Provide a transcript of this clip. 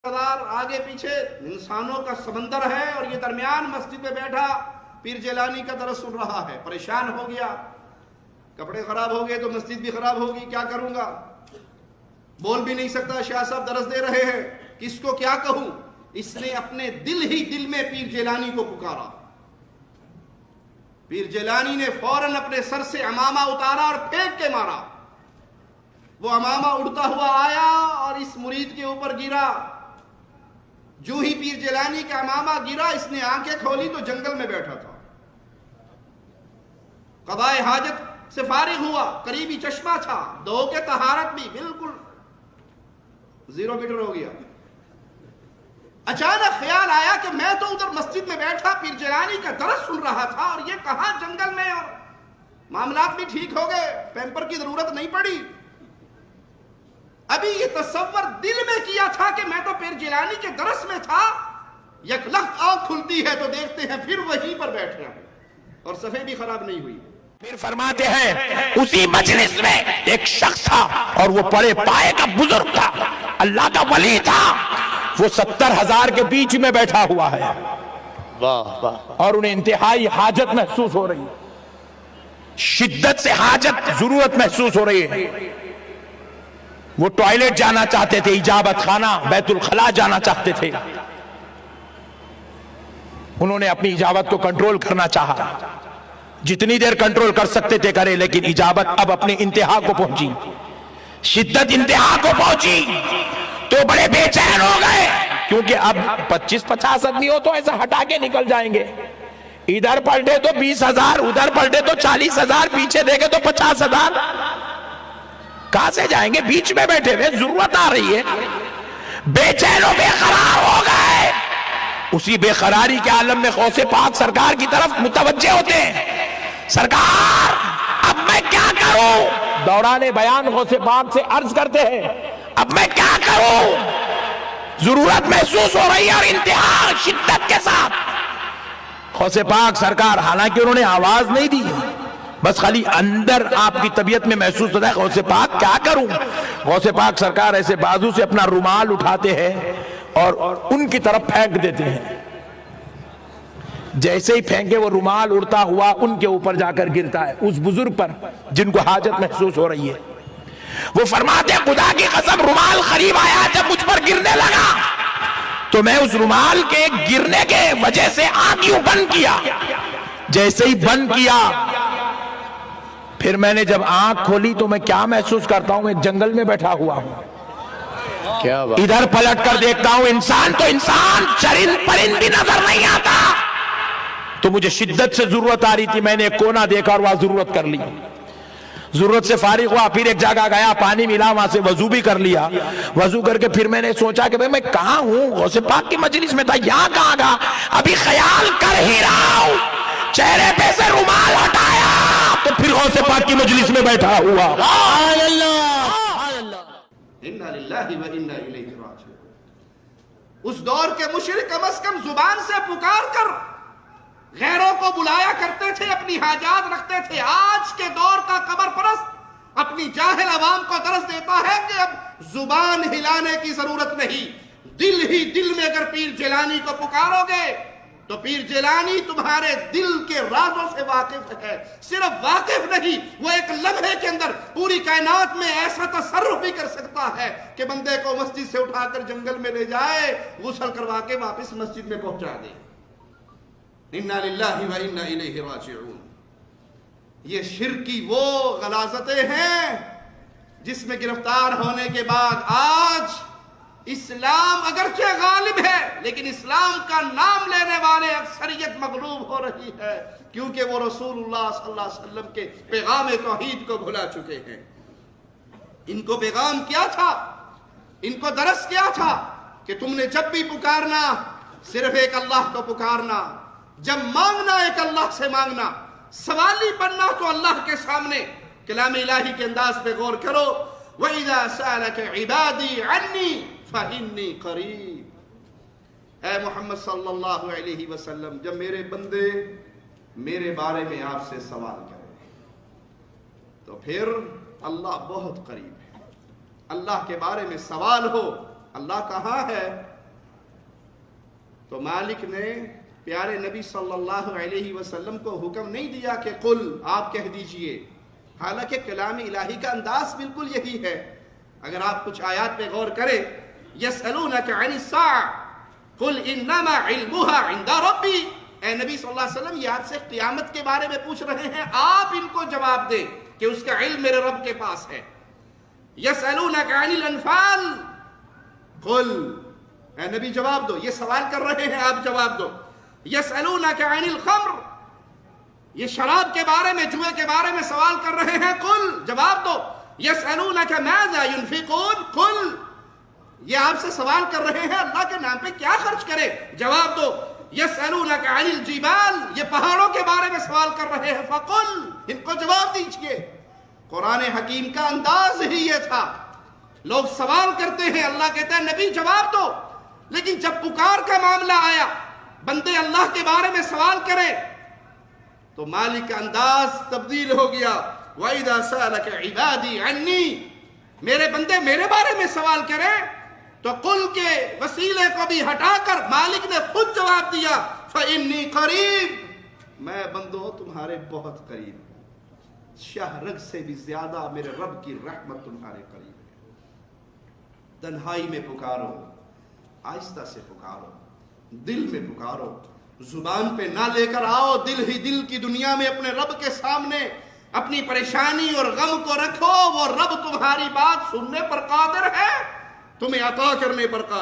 بازار آگے پیچھے انسانوں کا سمندر ہے، اور یہ درمیان مسجد میں بیٹھا پیر جیلانی کا درس سن رہا ہے، پریشان ہو گیا، کپڑے خراب ہو گئے تو مسجد بھی خراب ہوگی، کیا کروں گا، بول بھی نہیں سکتا، شاہ صاحب درس دے رہے ہیں، کس کو کیا کہوں۔ اس نے اپنے دل ہی دل میں پیر جیلانی کو پکارا۔ پیر جیلانی نے فوراً اپنے سر سے عمامہ اتارا اور پھینک کے مارا۔ وہ عمامہ اڑتا ہوا آیا اور اس مرید کے اوپر گرا۔ جو ہی پیر جیلانی کا عمامہ گرا، اس نے آنکھیں کھولی تو جنگل میں بیٹھا تھا۔ قضائے حاجت سے فارغ ہوا، قریبی چشمہ تھا، دو کے طہارت بھی بالکل 0 میٹر ہو گیا۔ اچانک خیال آیا کہ میں تو ادھر مسجد میں بیٹھا پیر جیلانی کا درس سن رہا تھا، اور یہ کہاں جنگل میں، اور معاملات بھی ٹھیک ہو گئے، پیمپر کی ضرورت نہیں پڑی۔ ابھی یہ تصور دل میں کیا تھا کہ میں تو پیر جیلانی کے درس میں تھا، یک لخت آنکھ کھلتی ہے تو دیکھتے ہیں پھر وہیں پر بیٹھ رہے ہیں، اور صفحے بھی خراب نہیں ہوئی۔ پھر فرماتے ہیں اسی مجلس میں ایک شخص تھا، اور وہ بڑے پائے کا بزرگ تھا، اللہ کا ولی تھا، وہ 70,000 کے بیچ میں بیٹھا ہوا ہے، اور انہیں انتہائی حاجت محسوس ہو رہی ہے، شدت سے حاجت، ضرورت محسوس ہو رہی ہے۔ وہ ٹوائلٹ جانا چاہتے تھے، اجابت خانہ بیت الخلا جانا چاہتے تھے۔ انہوں نے اپنی اجابت کو کنٹرول کرنا چاہا، جتنی دیر کنٹرول کر سکتے تھے کرے، لیکن اجابت اب اپنی انتہا کو پہنچی، شدت انتہا کو پہنچی، تو بڑے بے چین ہو گئے، کیونکہ اب 25-50 آدمی ہو تو ایسا ہٹا کے نکل جائیں گے، ادھر پلٹے تو 20,000، ادھر پلٹے تو 40,000، پیچھے دیکھے تو 50,000، کہاں سے جائیں گے؟ بیچ میں بیٹھے ہوئے، ضرورت آ رہی ہے، بے چین و بے قرار ہو گئے۔ اسی بے قراری کے عالم میں غوث پاک سرکار کی طرف متوجہ ہوتے ہیں، سرکار اب میں کیا کروں؟ دوران بیان غوث پاک سے عرض کرتے ہیں اب میں کیا کروں؟ ضرورت محسوس ہو رہی ہے، اور انتہا شدت کے ساتھ۔ غوث پاک سرکار، حالانکہ انہوں نے آواز نہیں دی، بس خالی اندر آپ کی طبیعت میں محسوس ہوتا ہے غوث پاک کیا کروں؟ غوث پاک سرکار ایسے بازو سے اپنا رومال اٹھاتے ہیں اور ان کی طرف پھینک دیتے ہیں، جیسے ہی پھینکے وہ رومال اڑتا ہوا ان کے اوپر جا کر گرتا ہے، اس بزرگ پر جن کو حاجت محسوس ہو رہی ہے۔ وہ فرماتے ہیں خدا کی قسم رومال قریب آیا، جب مجھ پر گرنے لگا تو میں اس رومال کے گرنے کے وجہ سے آنکھیں بند کیا، جیسے ہی بند کیا پھر میں نے جب آنکھ کھولی تو میں کیا محسوس کرتا ہوں؟ ایک جنگل میں بیٹھا ہوا ہوں، ادھر پلٹ کر دیکھتا ہوں انسان تو انسان، چرند پرند بھی نظر نہیں آتا، تو مجھے شدت سے ضرورت آ رہی تھی، میں نے ایک کونا دیکھا اور وہاں ضرورت کر لی، ضرورت سے فارغ ہوا، پھر ایک جگہ گیا، پانی ملا، وہاں سے وضو بھی کر لیا، وضو کر کے پھر میں نے سوچا کہ میں کہاں ہوں؟ غوث پاک کی مجلس میں تھا، یہاں کہاں گا؟ ابھی خیال کر ہی رہا ہوں، چہرے پہ سے رومال ہٹایا تو پھر غوث پاک کی مجلس میں بیٹھا ہوا۔ سبحان اللہ! انا للہ و انا الیہ راجعون۔ اس دور کے مشرک کم از کم زبان سے پکار کر غیروں کو بلایا کرتے تھے، اپنی حاجات رکھتے تھے۔ آج کے دور کا قبر پرست اپنی جاہل عوام کو درس دیتا ہے کہ اب زبان ہلانے کی ضرورت نہیں، دل ہی دل میں اگر پیر جیلانی کو پکارو گے تو پیر جیلانی تمہارے دل کے رازوں سے واقف ہے، صرف واقف نہیں، وہ ایک لمحے کے اندر پوری کائنات میں ایسا تصرف بھی کر سکتا ہے کہ بندے کو مسجد سے اٹھا کر جنگل میں لے جائے، غسل کروا کے واپس مسجد میں پہنچا دے۔ انا للہ و انا الیہ راجعون۔ یہ شرک کی وہ غلاظتیں ہیں جس میں گرفتار ہونے کے بعد آج اسلام اگرچہ غالب ہے، لیکن اسلام کا نام لینے والے اکثریت مغلوب ہو رہی ہے، کیونکہ وہ رسول اللہ صلی اللہ علیہ وسلم کے پیغام توحید کو بھلا چکے ہیں۔ ان کو پیغام کیا تھا؟ ان کو درس کیا تھا کہ تم نے جب بھی پکارنا صرف ایک اللہ کو پکارنا، جب مانگنا ایک اللہ سے مانگنا، سوالی بننا تو اللہ کے سامنے کلام الہی کے انداز پہ غور کرو۔ وَإِذَا سَأَلَكَ عِبَادِي عَنِّي فَإِنِّي قَرِيبٌ۔ اے محمد صلی اللہ علیہ وسلم، جب میرے بندے میرے بارے میں آپ سے سوال کریں تو پھر اللہ بہت قریب ہے۔ اللہ کے بارے میں سوال ہو، اللہ کہاں ہے؟ تو مالک نے پیارے نبی صلی اللہ علیہ وسلم کو حکم نہیں دیا کہ قل آپ کہہ دیجئے، حالانکہ کلام الہی کا انداز بالکل یہی ہے۔ اگر آپ کچھ آیات پہ غور کریں، یسألونک عن الساعة قل انما علمها عند ربی، اے نبی صلی اللہ علیہ وسلم یہ آپ سے قیامت کے بارے میں پوچھ رہے ہیں، آپ ان کو جواب دیں کہ اس کا علم میرے رب کے پاس ہے۔ یسألونک عن الانفال قل، اے نبی جواب دو، یہ سوال کر رہے ہیں آپ جواب دو۔ یسألونک عن الخمر، یہ شراب کے بارے میں، جوئے کے بارے میں سوال کر رہے ہیں، قل جواب دو۔ یسألونک ماذا ينفقون قل، یہ آپ سے سوال کر رہے ہیں اللہ کے نام پہ کیا خرچ کرے، جواب دو۔ یسألونک عن الجبال، یہ پہاڑوں کے بارے میں سوال کر رہے ہیں، فقل، ان کو جواب دیجئے۔ قرآن حکیم کا انداز ہی یہ تھا، لوگ سوال کرتے ہیں، اللہ کہتا ہے نبی جواب دو، لیکن جب پکار کا معاملہ آیا، بندے اللہ کے بارے میں سوال کرے تو مالک کا انداز تبدیل ہو گیا۔ وَإِذَا سَأَلَكَ عِبَادِي عَنِّي، میرے بندے میرے بارے میں سوال کرے تو قل کے وسیلے کو بھی ہٹا کر مالک نے خود جواب دیا، فَإِنِّي قَرِيب، میں بندوں تمہارے بہت قریب ہوں، شہرگ سے بھی زیادہ میرے رب کی رحمت تمہارے قریب ہے۔ تنہائی میں پکارو، آہستہ سے پکارو، دل میں پکارو، زبان پہ نہ لے کر آؤ، دل ہی دل کی دنیا میں اپنے رب کے سامنے اپنی پریشانی اور غم کو رکھو، وہ رب تمہاری بات سننے پر قادر ہے، تمہیں عطا کرنے پر قادر ہے۔